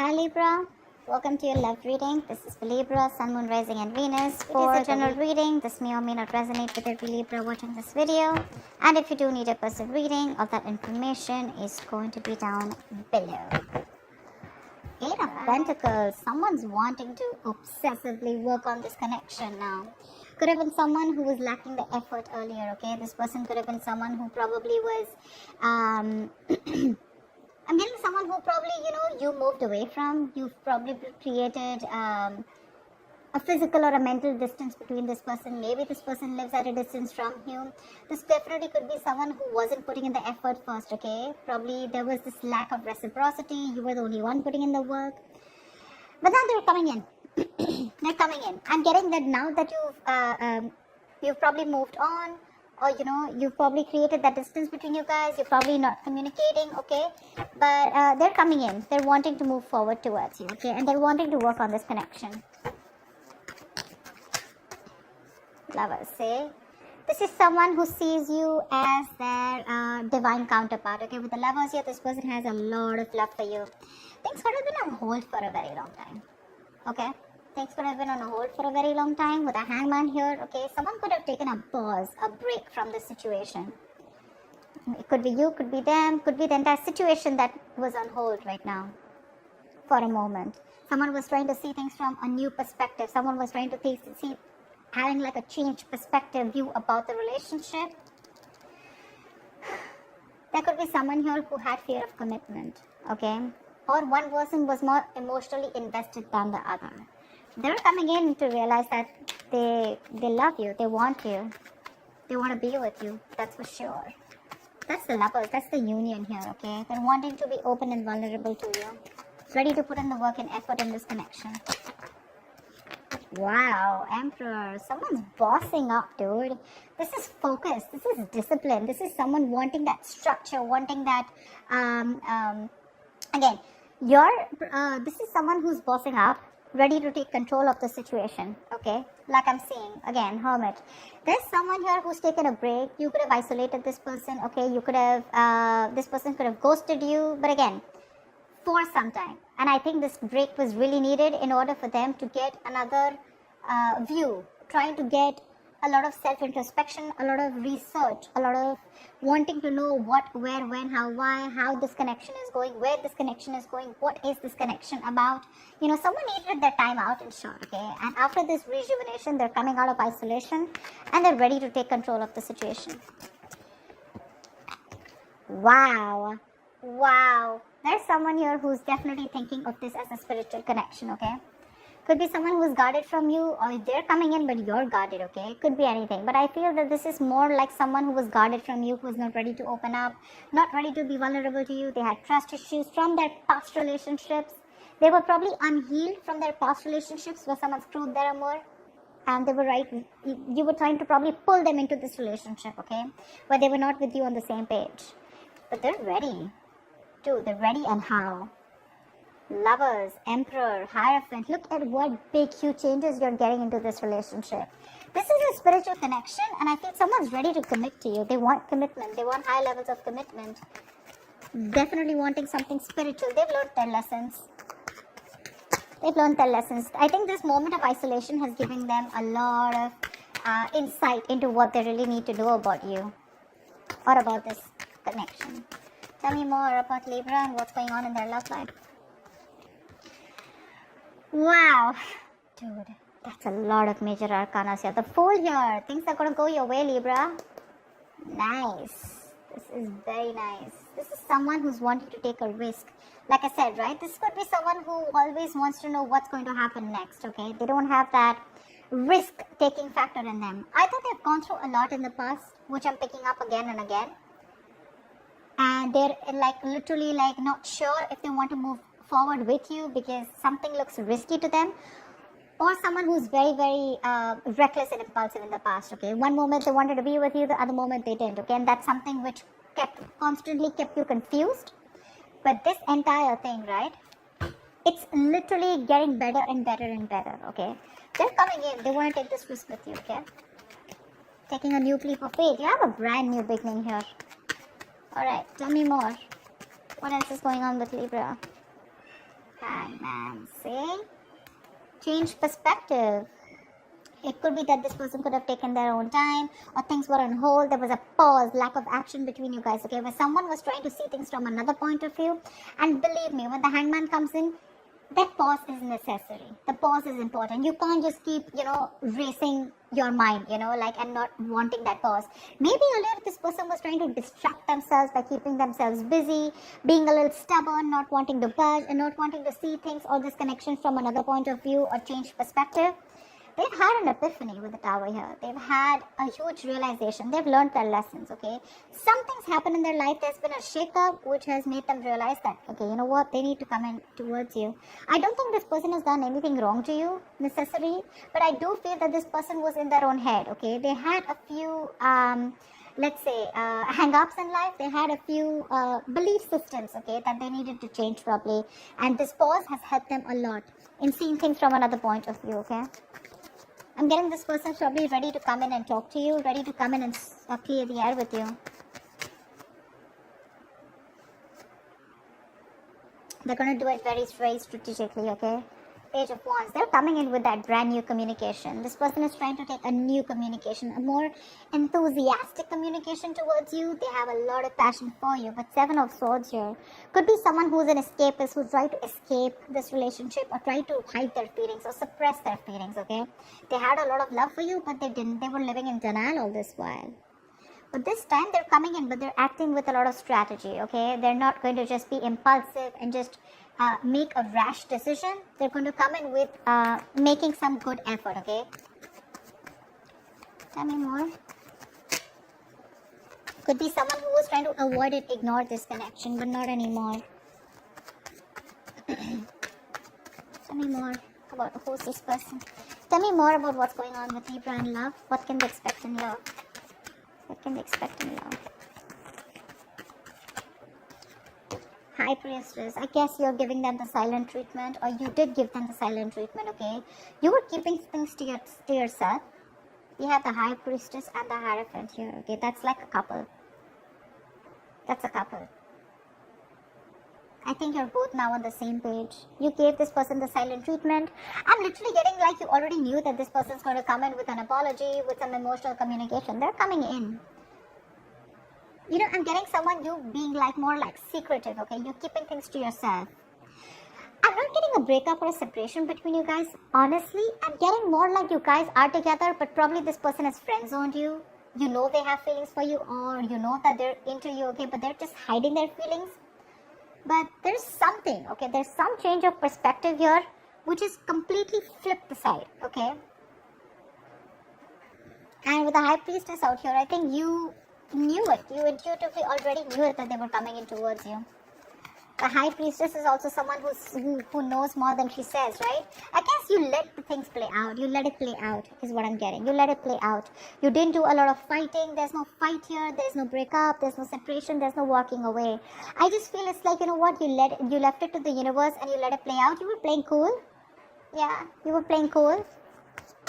Hi Libra, welcome to your love reading. This is for Libra, Sun, Moon, Rising and Venus. For a general reading, this may or may not resonate with every Libra watching this video. And if you do need a personal reading, all that information is going to be down below. Eight of Pentacles, someone's wanting to obsessively work on this connection now. Could have been someone who was lacking the effort earlier, okay? This person could have been someone who probably was I'm getting someone who probably, you moved away from. You've probably created a physical or a mental distance between this person. Maybe this person lives at a distance from you. This definitely could be someone who wasn't putting in the effort first, okay? Probably there was this lack of reciprocity. You were the only one putting in the work. But now they're coming in. They're coming in. I'm getting that now that you've probably moved on. Or you've probably created that distance between you guys. You're probably not communicating, okay? But they're coming in. They're wanting to move forward towards you, okay? And they're wanting to work on this connection. Lovers, say. This is someone who sees you as their divine counterpart, okay? With the lovers here, this person has a lot of love for you. Things could have been on hold for a very long time, okay? Things could have been on hold for a very long time with a hangman here, okay? Someone could have taken a pause, a break from the situation. It could be you, could be them, could be the entire situation that was on hold right now for a moment. Someone was trying to see things from a new perspective. Someone was trying to see having like a changed perspective view about the relationship. There could be someone here who had fear of commitment, okay? Or one person was more emotionally invested than the other. They're coming in to realize that they love you, they want you, they want to be with you, that's for sure. That's the lovers, that's the union here, okay? They're wanting to be open and vulnerable to you, ready to put in the work and effort in this connection. Wow, Emperor, someone's bossing up, dude. This is focus, this is discipline, this is someone wanting that structure, wanting that, again, this is someone who's bossing up, ready to take control of the situation, okay? Like I'm saying, again, Hermit. There's someone here who's taken a break. You could have isolated this person, okay? You could have, this person could have ghosted you, but again, for some time. And I think this break was really needed in order for them to get another view, trying to get a lot of self-introspection, a lot of research, a lot of wanting to know what, where, when, how, why, how this connection is going, where this connection is going, what is this connection about. Someone needed their time out in short, okay? And after this rejuvenation, they're coming out of isolation and they're ready to take control of the situation. Wow. Wow. There's someone here who's definitely thinking of this as a spiritual connection, okay? Could be someone who's guarded from you, or they're coming in but you're guarded, okay? It could be anything. But I feel that this is more like someone who was guarded from you, who was not ready to open up, not ready to be vulnerable to you. They had trust issues from their past relationships. They were probably unhealed from their past relationships where someone screwed their amour. And they were you were trying to probably pull them into this relationship, okay? Where they were not with you on the same page. But they're ready. Dude, they're ready, and how? Lovers, Emperor, Hierophant. Look at what big, huge changes you're getting into this relationship. This is a spiritual connection, and I feel someone's ready to commit to you. They want commitment. They want high levels of commitment. Definitely wanting something spiritual. They've learned their lessons. They've learned their lessons. I think this moment of isolation has given them a lot of insight into what they really need to know about you or about this connection. Tell me more about Libra and what's going on in their love life. Wow. Dude, that's a lot of major arcana here. The Fool here. Things are going to go your way, Libra. Nice. This is very nice. This is someone who's wanting to take a risk. Like I said, right? This could be someone who always wants to know what's going to happen next, okay? They don't have that risk-taking factor in them. I thought they've gone through a lot in the past, which I'm picking up again and again. And they're literally not sure if they want to move forward with you because something looks risky to them, or someone who's very, very reckless and impulsive in the past, okay? One moment they wanted to be with you, the other moment they didn't, okay? And that's something which constantly kept you confused. But this entire thing, right? It's literally getting better and better and better, okay? They're coming in. They want to take this risk with you, okay? Taking a new leap of faith. You have a brand new beginning here. Alright, tell me more. What else is going on with Libra? Hangman, see? Change perspective. It could be that this person could have taken their own time, or things were on hold. There was a pause, lack of action between you guys, okay? Where someone was trying to see things from another point of view. And believe me, when the hangman comes in, that pause is necessary. The pause is important. You can't just keep, racing your mind, and not wanting that pause. Maybe earlier this person was trying to distract themselves by keeping themselves busy, being a little stubborn, not wanting to budge, and not wanting to see things or this connection from another point of view or change perspective. They've had an epiphany with the tower here. They've had a huge realization. They've learned their lessons, okay? Something's happened in their life. There's been a shake-up which has made them realize that, okay, you know what? They need to come in towards you. I don't think this person has done anything wrong to you, necessarily, but I do feel that this person was in their own head, okay? They had a few, hang-ups in life. They had a few belief systems, okay, that they needed to change probably. And this pause has helped them a lot in seeing things from another point of view, okay? I'm getting this person probably ready to come in and talk to you, ready to come in and clear the air with you. They're going to do it very, very strategically, okay? Page of Wands. They're coming in with that brand new communication. This person is trying to take a new communication, a more enthusiastic communication towards you. They have a lot of passion for you. But Seven of Swords here. Could be someone who's an escapist, who's trying to escape this relationship or try to hide their feelings or suppress their feelings, okay? They had a lot of love for you, but they didn't. They were living in denial all this while. But this time they're coming in, but they're acting with a lot of strategy, okay? They're not going to just be impulsive and just make a rash decision. They're going to come in with making some good effort, okay? Tell me more. Could be someone who was trying to avoid it, ignore this connection, but not anymore. Tell me more about who's this person. Tell me more about what's going on with Libra and love. What can they expect in love? What can they expect in love? High Priestess. I guess you're giving them the silent treatment, or you did give them the silent treatment, okay? You were keeping things to yourself. You have the High Priestess and the Hierophant here, okay? That's like a couple. That's a couple. I think you're both now on the same page. You gave this person the silent treatment. I'm literally getting like you already knew that this person's going to come in with an apology, with some emotional communication. They're coming in. I'm getting someone you being like more like secretive, okay? You're keeping things to yourself. I'm not getting a breakup or a separation between you guys. Honestly, I'm getting more like you guys are together, but probably this person has friend-zoned you. You know they have feelings for you, or you know that they're into you, okay? But they're just hiding their feelings. But there's something, okay? There's some change of perspective here, which is completely flipped the side, okay? And with the High Priestess out here, I think you knew it. You intuitively already knew it that they were coming in towards you. The High Priestess is also someone who knows more than she says, right? I guess you let the things play out. You let it play out is what I'm getting. You let it play out. You didn't do a lot of fighting. There's no fight here. There's no breakup. There's no separation. There's no walking away. I just feel it's like, you know what? You left it to the universe and you let it play out. You were playing cool. Yeah, you were playing cool.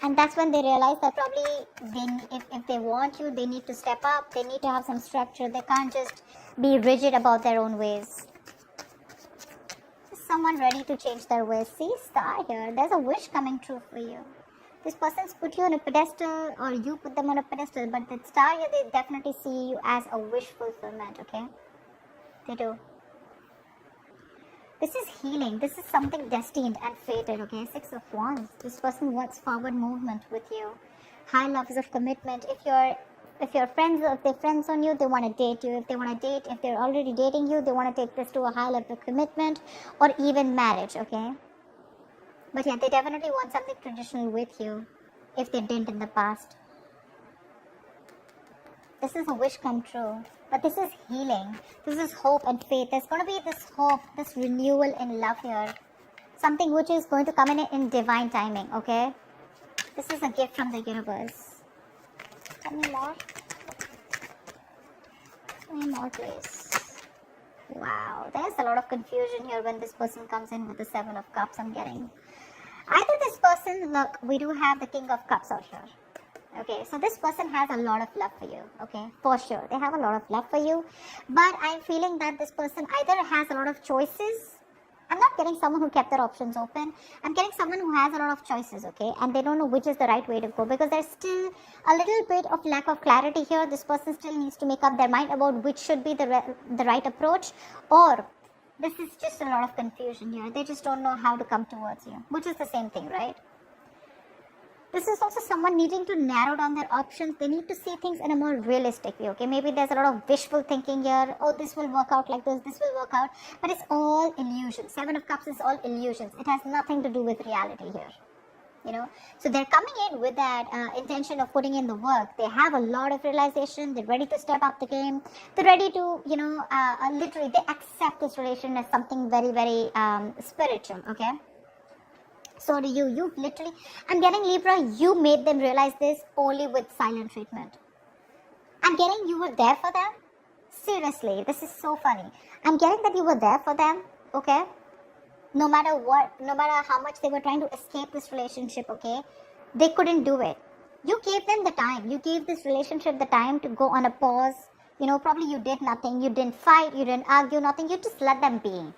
And that's when they realize that probably if they want you, they need to step up. They need to have some structure. They can't just be rigid about their own ways. Someone ready to change their ways. See, star here. There's a wish coming true for you. This person's put you on a pedestal, or you put them on a pedestal, but the star here, they definitely see you as a wish fulfillment, okay? They do. This is healing. This is something destined and fated, okay? Six of Wands. This person wants forward movement with you. High levels of commitment. If they're friends on you, they want to date you. If they want to date, if they're already dating you, they want to take this to a high level of commitment or even marriage, okay? But yeah, they definitely want something traditional with you if they didn't in the past. This is a wish come true. But this is healing. This is hope and faith. There's going to be this hope, this renewal in love here. Something which is going to come in divine timing, okay? This is a gift from the universe. Tell me more. Tell me more, please. Wow, there's a lot of confusion here when this person comes in with the Seven of Cups I'm getting. Either this person, look, we do have the King of Cups out here. Okay, so this person has a lot of love for you, okay, for sure. They have a lot of love for you, but I'm feeling that this person either has a lot of choices I'm not getting someone who kept their options open. I'm getting someone who has a lot of choices, okay? And they don't know which is the right way to go because there's still a little bit of lack of clarity here. This person still needs to make up their mind about which should be the right approach, or this is just a lot of confusion here. They just don't know how to come towards you, which is the same thing, right? This is also someone needing to narrow down their options. They need to see things in a more realistic way, okay? Maybe there's a lot of wishful thinking here. Oh, this will work out like this will work out. But it's all illusion. Seven of Cups is all illusions. It has nothing to do with reality here, you know? So they're coming in with that intention of putting in the work. They have a lot of realization. They're ready to step up the game. They're ready to, you know, literally, they accept this relation as something very, very spiritual, okay? So do you. You've literally, I'm getting Libra, you made them realize this only with silent treatment. I'm getting you were there for them. Seriously, this is so funny. I'm getting that you were there for them, okay? No matter what, no matter how much they were trying to escape this relationship, okay? They couldn't do it. You gave them the time. You gave this relationship the time to go on a pause. You know, probably you did nothing. You didn't fight. You didn't argue, nothing. You just let them be.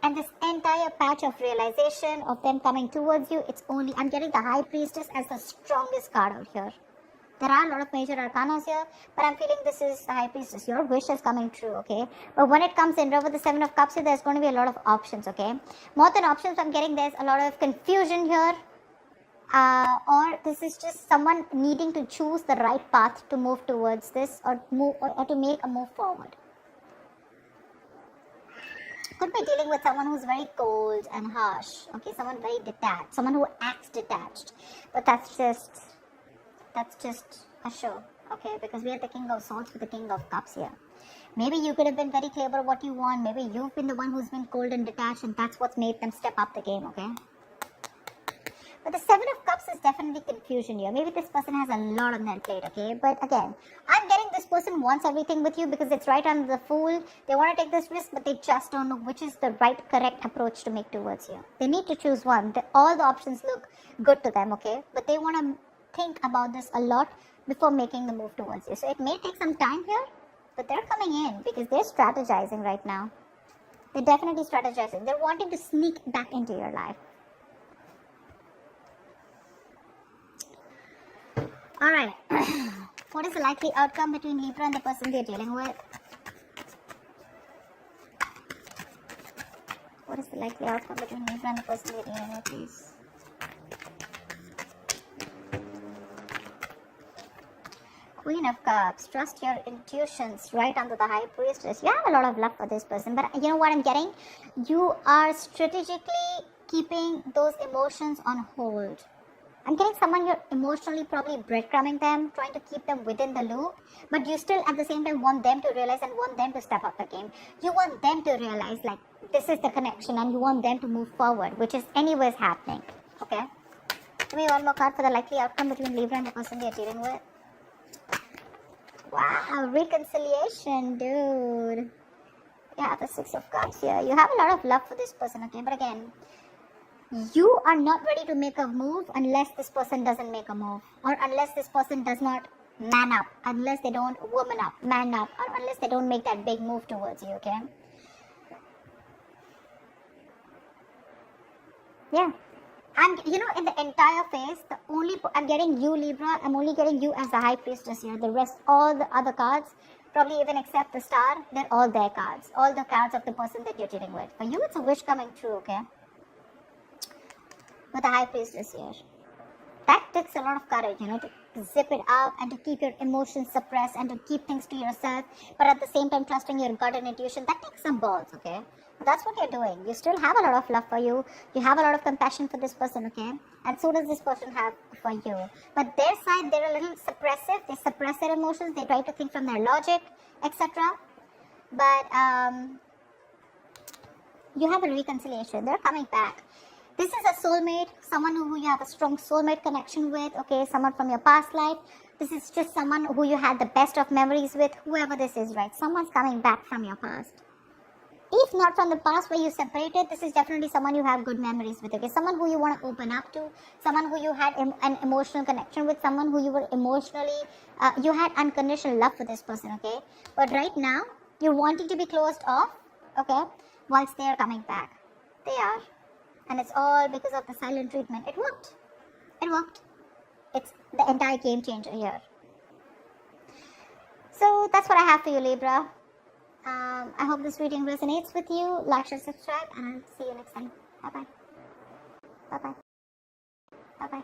And this entire patch of realization of them coming towards you, it's only, I'm getting the High Priestess as the strongest card out here. There are a lot of major arcanas here, but I'm feeling this is the High Priestess. Your wish is coming true, okay? But when it comes in with the Seven of Cups here, there's going to be a lot of options, okay? More than options, I'm getting there's a lot of confusion here. Or this is just someone needing to choose the right path to move towards this or to make a move forward. Could be dealing with someone who's very cold and harsh, okay, someone very detached, someone who acts detached, but that's just a show, okay, because we are the King of Swords with the King of Cups here. Maybe you could have been very clear about what you want, maybe you've been the one who's been cold and detached, and that's what's made them step up the game, okay. But the Seven of Cups is definitely confusion here. Maybe this person has a lot on their plate, okay? But again, I'm getting this person wants everything with you because it's right under the Fool. They want to take this risk, but they just don't know which is the right, correct approach to make towards you. They need to choose one. All the options look good to them, okay? But they want to think about this a lot before making the move towards you. So it may take some time here, but they're coming in because they're strategizing right now. They're definitely strategizing. They're wanting to sneak back into your life. Alright, what is the likely outcome between Libra and the person they're dealing with? What is the likely outcome between Libra and the person they're dealing with, please? Queen of Cups, trust your intuitions, right under the High Priestess. You have a lot of love for this person, but you know what I'm getting? You are strategically keeping those emotions on hold. I'm getting someone you're emotionally probably breadcrumbing them, trying to keep them within the loop, but you still at the same time want them to realize and want them to step up the game. You want them to realize like this is the connection and you want them to move forward, which is anyways happening, okay? Give me one more card for the likely outcome between Libra and the person they're dealing with. Wow, reconciliation, dude. Yeah, the Six of Cups here. You have a lot of love for this person, okay? But again, you are not ready to make a move unless this person doesn't make a move, or unless this person does not man up, unless they don't woman up, man up, or unless they don't make that big move towards you, okay? Yeah. And you know, in the entire phase, I'm getting you, Libra, I'm only getting you as the High Priestess here. The rest, all the other cards, probably even except the Star, they're all their cards. All the cards of the person that you're dealing with. For you, it's a wish coming true, okay? With the High Priestess here. That takes a lot of courage, you know, to zip it up and to keep your emotions suppressed and to keep things to yourself, but at the same time trusting your gut and intuition. That takes some balls, okay? That's what you're doing. You still have a lot of love for you. You have a lot of compassion for this person, okay? And so does this person have for you. But their side, they're a little suppressive. They suppress their emotions. They try to think from their logic, etc. But you have a reconciliation. They're coming back. This is a soulmate, someone who you have a strong soulmate connection with, okay, someone from your past life. This is just someone who you had the best of memories with, whoever this is, right? Someone's coming back from your past. If not from the past where you separated, this is definitely someone you have good memories with, okay? Someone who you want to open up to, someone who you had an emotional connection with, someone who you were emotionally, you had unconditional love for this person, okay? But right now, you're wanting to be closed off, okay? whilst they are coming back. They are. And it's all because of the silent treatment. It worked. It worked. It's the entire game changer here. So that's what I have for you, Libra. I hope this reading resonates with you. Like, share, subscribe, and I'll see you next time. Bye-bye. Bye-bye. Bye-bye.